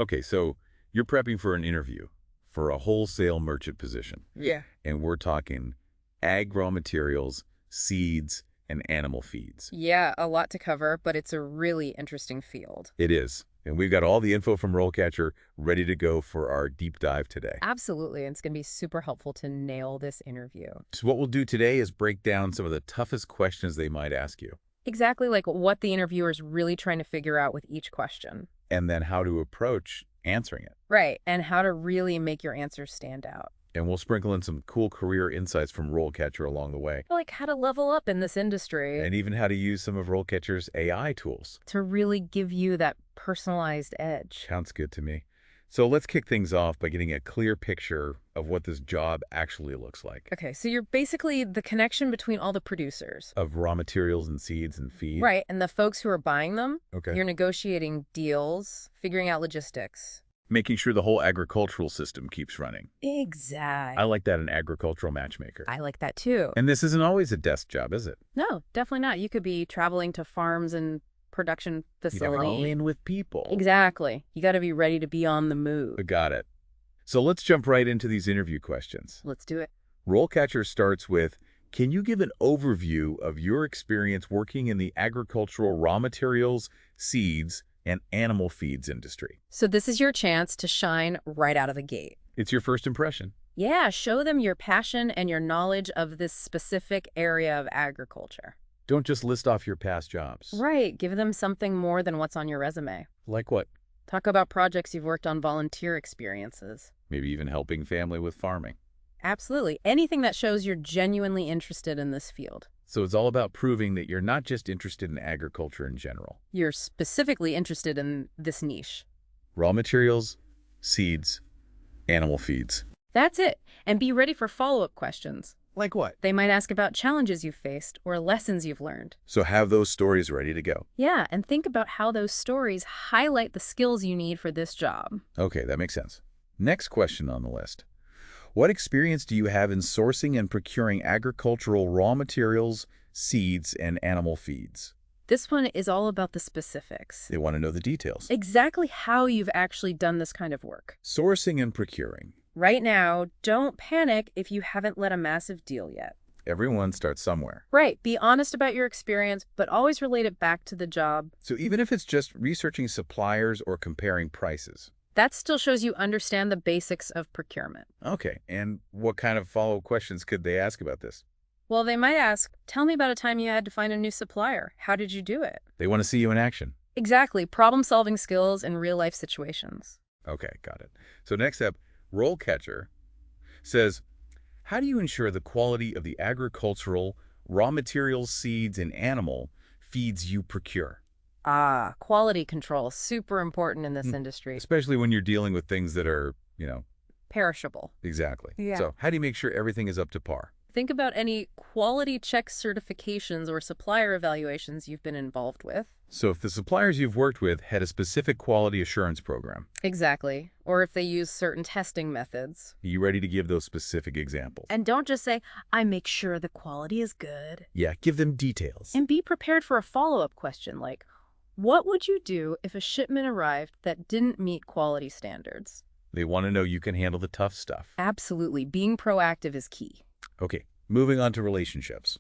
Okay, so you're prepping for an interview for a wholesale merchant position, Yeah. and we're talking ag raw materials, seeds, and animal feeds. Yeah, a lot to cover, but it's a really interesting field. It is. And we've got all the info from RoleCatcher ready to go for our deep dive today. Absolutely, and it's going to be super helpful to nail this interview. So what we'll do today is break down some of the toughest questions they might ask you, Exactly like what the interviewer's really trying to figure out with each question. and then how to approach answering it. Right, and how to really make your answers stand out. And we'll sprinkle in some cool career insights from RoleCatcher along the way, Like how to level up in this industry and even how to use some of RoleCatcher's AI tools. to really give you that personalized edge. Sounds good to me. So let's kick things off by getting a clear picture of what this job actually looks like. Okay, so you're basically the connection between all the producers. Of raw materials and seeds and feed. Right, and the folks who are buying them. Okay. You're negotiating deals, figuring out logistics. Making sure the whole agricultural system keeps running. Exactly. I like that, an agricultural matchmaker. I like that too. And this isn't always a desk job, is it? No, definitely not. You could be traveling to farms and production You facilities. know, all in with people. Exactly. You got to be ready to be on the move. Got it. So let's jump right into these interview questions. Let's do it. RoleCatcher starts with, can you give an overview of your experience working in the agricultural raw materials, seeds, and animal feeds industry? So this is your chance to shine right out of the gate. It's your first impression. Yeah, show them your passion and your knowledge of this specific area of agriculture. Don't just list off your past jobs. Right. Give them something more than what's on your resume. Like what? Talk about projects you've worked on, volunteer experiences. Maybe even helping family with farming. Absolutely. Anything that shows you're genuinely interested in this field. So it's all about proving that you're not just interested in agriculture in general. You're specifically interested in this niche. Raw materials, seeds, animal feeds. That's it. And be ready for follow-up questions. Like what? They might ask about challenges you've faced or lessons you've learned. So have those stories ready to go. Yeah, and think about how those stories highlight the skills you need for this job. Okay, that makes sense. Next question on the list. What experience do you have in sourcing and procuring agricultural raw materials, seeds, and animal feeds? This one is all about the specifics. They want to know the details. Exactly how you've actually done this kind of work. Sourcing and procuring. Right now, don't panic if you haven't led a massive deal yet. Everyone starts somewhere. Right, be honest about your experience, but always relate it back to the job. So even if it's just researching suppliers or comparing prices. That still shows you understand the basics of procurement. Okay, and what kind of follow-up questions could they ask about this? Well, they might ask, tell me about a time you had to find a new supplier. How did you do it? They want to see you in action. Exactly, problem-solving skills in real-life situations. Okay, got it. So next up, RoleCatcher says, how do you ensure the quality of the agricultural, raw materials, seeds, and animal feeds you procure? Ah, quality control, super important in this industry. Especially when you're dealing with things that are, Perishable. exactly. Yeah. So how do you make sure everything is up to par? Think about any quality check certifications or supplier evaluations you've been involved with. So if the suppliers you've worked with had a specific quality assurance program, Exactly. Or if they use certain testing methods. are you ready to give those specific examples? And don't just say, I make sure the quality is good. Yeah, give them details. And be prepared for a follow-up question like, what would you do if a shipment arrived that didn't meet quality standards? They want to know you can handle the tough stuff. Absolutely. Being proactive is key. Okay, moving on to relationships.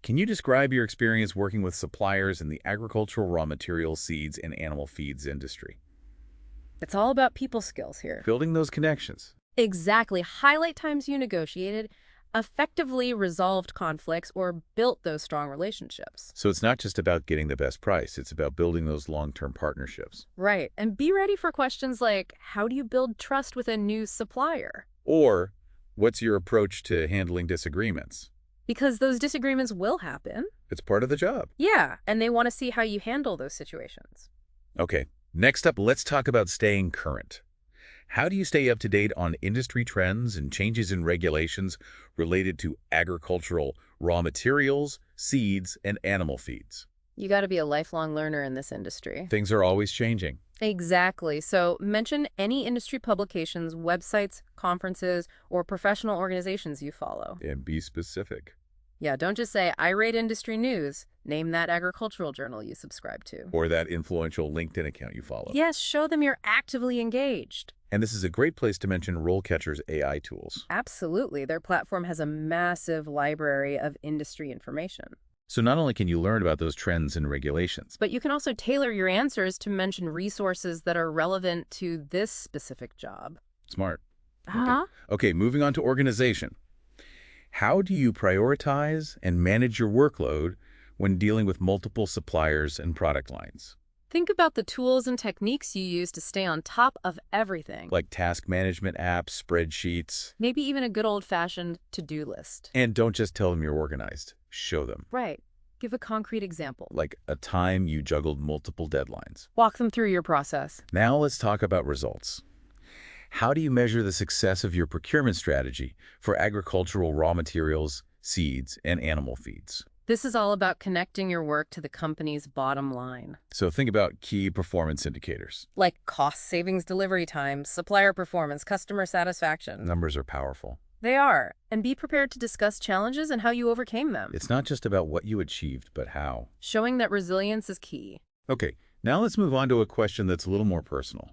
Can you describe your experience working with suppliers in the agricultural raw materials, seeds, and animal feeds industry? It's all about people skills here. Building those connections. Exactly. Highlight times you negotiated, effectively resolved conflicts, or built those strong relationships. So it's not just about getting the best price, it's about building those long-term partnerships. Right. And be ready for questions like, how do you build trust with a new supplier? Or, what's your approach to handling disagreements? Because those disagreements will happen. It's part of the job. Yeah, and they want to see how you handle those situations. Okay, next up, let's talk about staying current. How do you stay up to date on industry trends and changes in regulations related to agricultural raw materials, seeds, and animal feeds? You got to be a lifelong learner in this industry. Things are always changing. Exactly. So mention any industry publications, websites, conferences, or professional organizations you follow. And be specific. Yeah, don't just say, I rate industry news. Name that agricultural journal you subscribe to. Or that influential LinkedIn account you follow. Yes, show them you're actively engaged. And this is a great place to mention RoleCatcher's AI tools. Absolutely. Their platform has a massive library of industry information. So not only can you learn about those trends and regulations, But you can also tailor your answers to mention resources that are relevant to this specific job. smart. Uh-huh. Okay, moving on to organization. How do you prioritize and manage your workload when dealing with multiple suppliers and product lines? Think about the tools and techniques you use to stay on top of everything. Like task management apps, spreadsheets. Maybe even a good old-fashioned to-do list. And don't just tell them you're organized. Show them. Right. Give a concrete example. Like a time you juggled multiple deadlines. Walk them through your process. Now let's talk about results. How do you measure the success of your procurement strategy for agricultural raw materials, seeds, and animal feeds? This is all about connecting your work to the company's bottom line. So think about key performance indicators. Like cost savings, delivery times, supplier performance, customer satisfaction. Numbers are powerful. They are. And be prepared to discuss challenges and how you overcame them. It's not just about what you achieved, but how. Showing that resilience is key. Okay, now let's move on to a question that's a little more personal.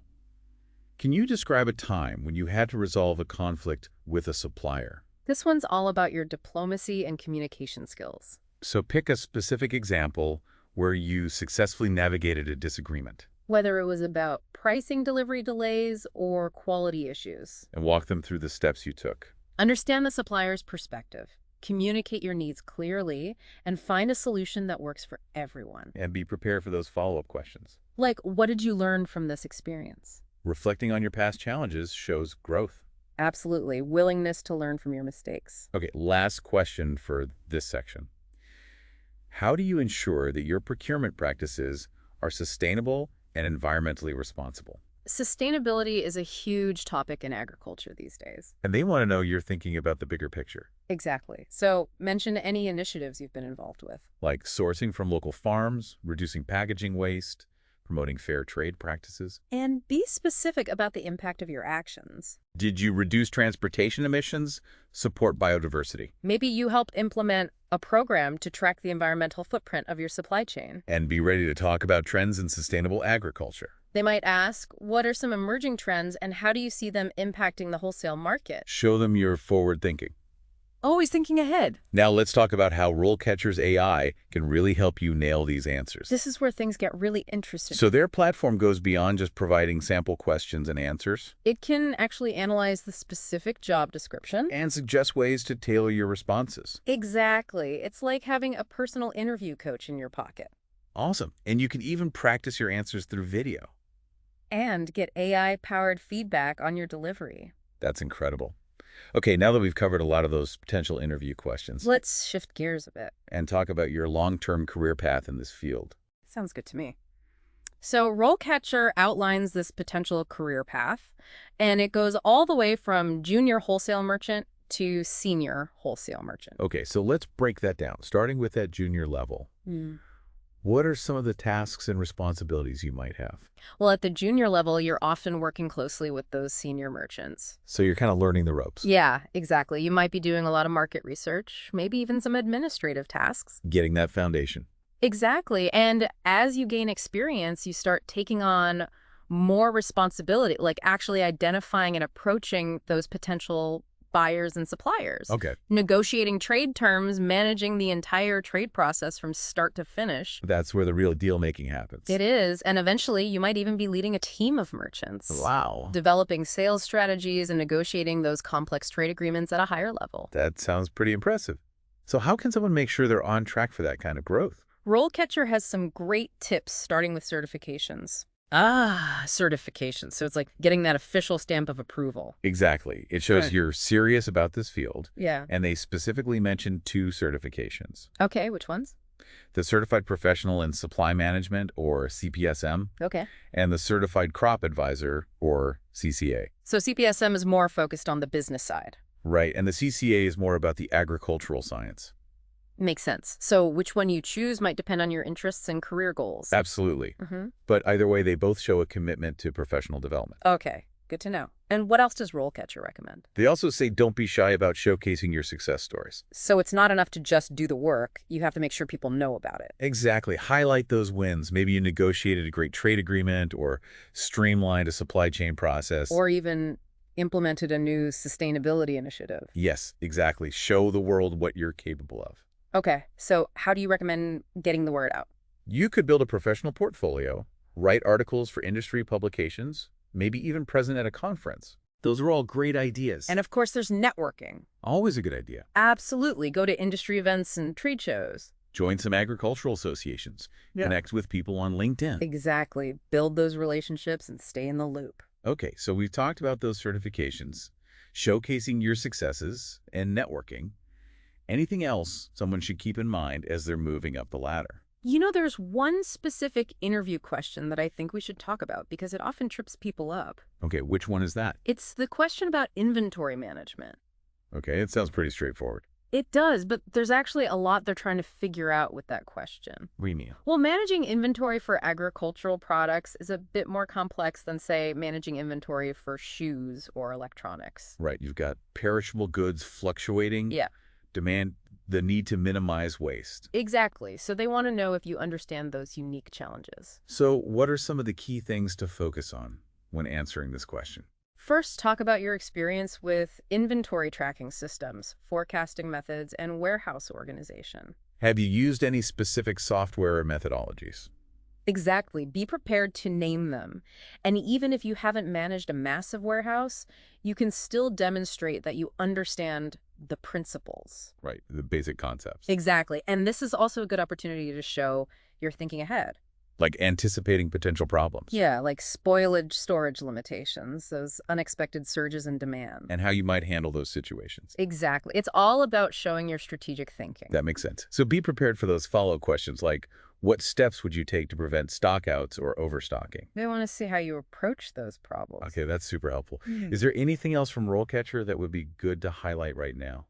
Can you describe a time when you had to resolve a conflict with a supplier? This one's all about your diplomacy and communication skills. So pick a specific example where you successfully navigated a disagreement. Whether it was about pricing delivery delays or quality issues. And walk them through the steps you took. Understand the supplier's perspective. Communicate your needs clearly and find a solution that works for everyone. And be prepared for those follow-up questions. Like, what did you learn from this experience? Reflecting on your past challenges shows growth. Absolutely. Willingness to learn from your mistakes. Okay, last question for this section. How do you ensure that your procurement practices are sustainable and environmentally responsible? Sustainability is a huge topic in agriculture these days. And they want to know you're thinking about the bigger picture, Exactly. So mention any initiatives you've been involved with. like sourcing from local farms, reducing packaging waste, promoting fair trade practices. And be specific about the impact of your actions. Did you reduce transportation emissions, support biodiversity? Maybe you help implement a program to track the environmental footprint of your supply chain. And be ready to talk about trends in sustainable agriculture. They might ask, what are some emerging trends and how do you see them impacting the wholesale market? Show them you're forward thinking. Always thinking ahead. Now let's talk about how RoleCatcher's AI can really help you nail these answers. This is where things get really interesting. So their platform goes beyond just providing sample questions and answers, It can actually analyze the specific job description. and suggest ways to tailor your responses. Exactly. It's like having a personal interview coach in your pocket. Awesome. And you can even practice your answers through video. And get AI-powered feedback on your delivery. That's incredible. Okay, now that we've covered a lot of those potential interview questions, Let's shift gears a bit. and talk about your long-term career path in this field. Sounds good to me. So RoleCatcher outlines this potential career path, and it goes all the way from junior wholesale merchant to senior wholesale merchant. Okay, so let's break that down, starting with that junior level. What are some of the tasks and responsibilities you might have? Well, at the junior level, you're often working closely with those senior merchants. So you're kind of learning the ropes. Yeah, exactly. You might be doing a lot of market research, maybe even some administrative tasks. Getting that foundation. Exactly. And as you gain experience, you start taking on more responsibility, like actually identifying and approaching those potential buyers and suppliers. Okay. Negotiating trade terms, managing the entire trade process from start to finish. That's where the real deal making happens. It is. And eventually, you might even be leading a team of merchants. Wow. Developing sales strategies and negotiating those complex trade agreements at a higher level. That sounds pretty impressive. So how can someone make sure they're on track for that kind of growth? RoleCatcher has some great tips, starting with certifications. Certifications. So it's like getting that official stamp of approval. Exactly. It shows Right. you're serious about this field, Yeah. and they specifically mention 2 certifications. Okay, which ones? The Certified Professional in Supply Management, or CPSM, Okay. and the Certified Crop Advisor, or CCA. So CPSM is more focused on the business side. Right, and the CCA is more about the agricultural science. Makes sense. So which one you choose might depend on your interests and career goals. Absolutely. Mm-hmm. But either way, they both show a commitment to professional development. Okay. Good to know. And what else does RoleCatcher recommend? They also say don't be shy about showcasing your success stories. So it's not enough to just do the work. You have to make sure people know about it. Exactly. Highlight those wins. Maybe you negotiated a great trade agreement or streamlined a supply chain process. Or even implemented a new sustainability initiative. Yes, exactly. Show the world what you're capable of. Okay, so how do you recommend getting the word out? You could build a professional portfolio, write articles for industry publications, maybe even present at a conference. Those are all great ideas. And of course, there's networking. Always a good idea. Absolutely. Go to industry events and trade shows. Join some agricultural associations. Yeah. Connect with people on LinkedIn. Exactly. Build those relationships and stay in the loop. Okay, so we've talked about those certifications, showcasing your successes, and networking. Anything else someone should keep in mind as they're moving up the ladder? You know, there's one specific interview question that I think we should talk about because it often trips people up. Okay, which one is that? It's the question about inventory management. Okay, it sounds pretty straightforward. It does, but there's actually a lot they're trying to figure out with that question. What do you mean? Well, managing inventory for agricultural products is a bit more complex than, say, managing inventory for shoes or electronics. Right, you've got perishable goods fluctuating. Yeah. Demand the need to minimize waste. Exactly. So they want to know if you understand those unique challenges. So what are some of the key things to focus on when answering this question? First, talk about your experience with inventory tracking systems, forecasting methods, and warehouse organization. Have you used any specific software or methodologies? Exactly. Be prepared to name them. And even if you haven't managed a massive warehouse, you can still demonstrate that you understand the principles. Right, the basic concepts. Exactly. And this is also a good opportunity to show you're thinking ahead. Like anticipating potential problems. Yeah, like spoilage storage limitations, those unexpected surges in demand. And how you might handle those situations. Exactly. It's all about showing your strategic thinking. That makes sense. So be prepared for those follow-up questions like, what steps would you take to prevent stockouts or overstocking? They want to see how you approach those problems. Okay, that's super helpful. Mm. Is there anything else from RoleCatcher that would be good to highlight right now?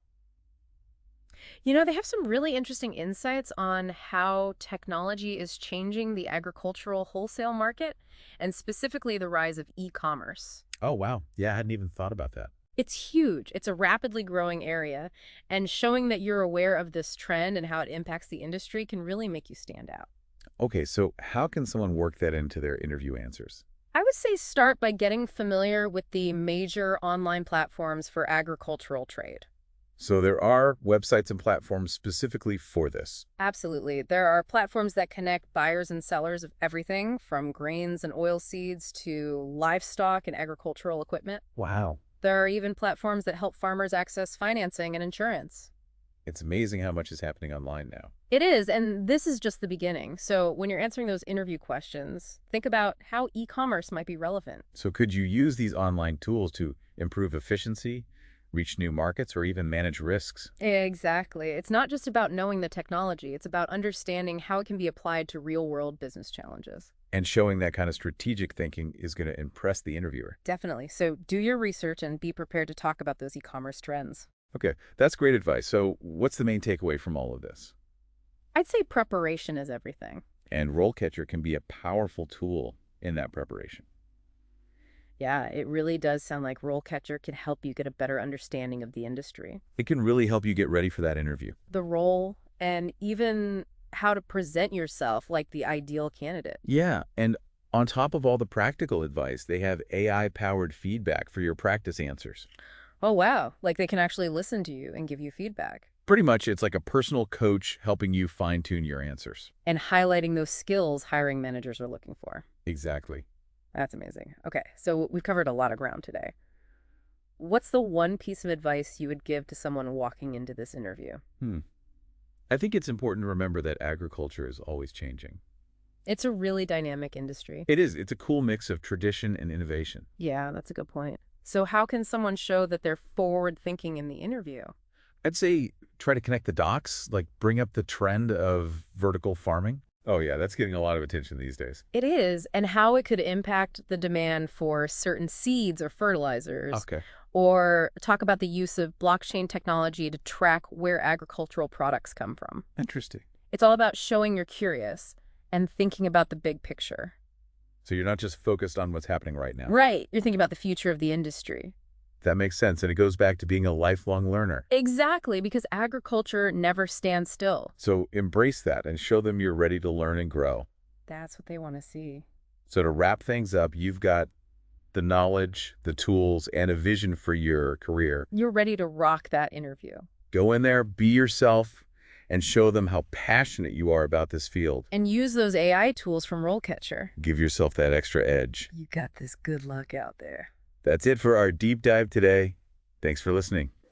You know, they have some really interesting insights on how technology is changing the agricultural wholesale market, and specifically the rise of e-commerce. Oh, wow. Yeah, I hadn't even thought about that. It's huge. It's a rapidly growing area, and showing that you're aware of this trend and how it impacts the industry can really make you stand out. Okay, so how can someone work that into their interview answers? I would say start by getting familiar with the major online platforms for agricultural trade. So there are websites and platforms specifically for this. Absolutely. There are platforms that connect buyers and sellers of everything from grains and oilseeds to livestock and agricultural equipment. Wow. There are even platforms that help farmers access financing and insurance. It's amazing how much is happening online now. It is, and this is just the beginning. So when you're answering those interview questions, think about how e-commerce might be relevant. So could you use these online tools to improve efficiency, reach new markets, or even manage risks? Exactly. It's not just about knowing the technology. It's about understanding how it can be applied to real-world business challenges. And showing that kind of strategic thinking is going to impress the interviewer. Definitely. So do your research and be prepared to talk about those e-commerce trends. Okay, that's great advice. So what's the main takeaway from all of this? I'd say preparation is everything. And RoleCatcher can be a powerful tool in that preparation. Yeah, it really does sound like RoleCatcher can help you get a better understanding of the industry, It can really help you get ready for that interview. the role, and even how to present yourself like the ideal candidate. Yeah, and on top of all the practical advice, they have AI-powered feedback for your practice answers. Oh, wow. Like they can actually listen to you and give you feedback. Pretty much, it's like a personal coach helping you fine-tune your answers. And highlighting those skills hiring managers are looking for. Exactly. That's amazing. Okay, so we've covered a lot of ground today. What's the one piece of advice you would give to someone walking into this interview? I think it's important to remember that agriculture is always changing. It's a really dynamic industry. It is. It's a cool mix of tradition and innovation. Yeah, that's a good point. So how can someone show that they're forward thinking in the interview? I'd say try to connect the dots, like bring up the trend of vertical farming. Oh yeah, that's getting a lot of attention these days. It is, and how it could impact the demand for certain seeds or fertilizers. Okay. Or talk about the use of blockchain technology to track where agricultural products come from. Interesting. It's all about showing you're curious and thinking about the big picture. So you're not just focused on what's happening right now. Right. You're thinking about the future of the industry. That makes sense, and it goes back to being a lifelong learner. Exactly, because agriculture never stands still. So embrace that and show them you're ready to learn and grow. That's what they want to see. So to wrap things up, you've got the knowledge, the tools, and a vision for your career. You're ready to rock that interview. Go in there, be yourself, and show them how passionate you are about this field. And use those AI tools from RoleCatcher. Give yourself that extra edge. You got this good luck out there. That's it for our deep dive today. Thanks for listening.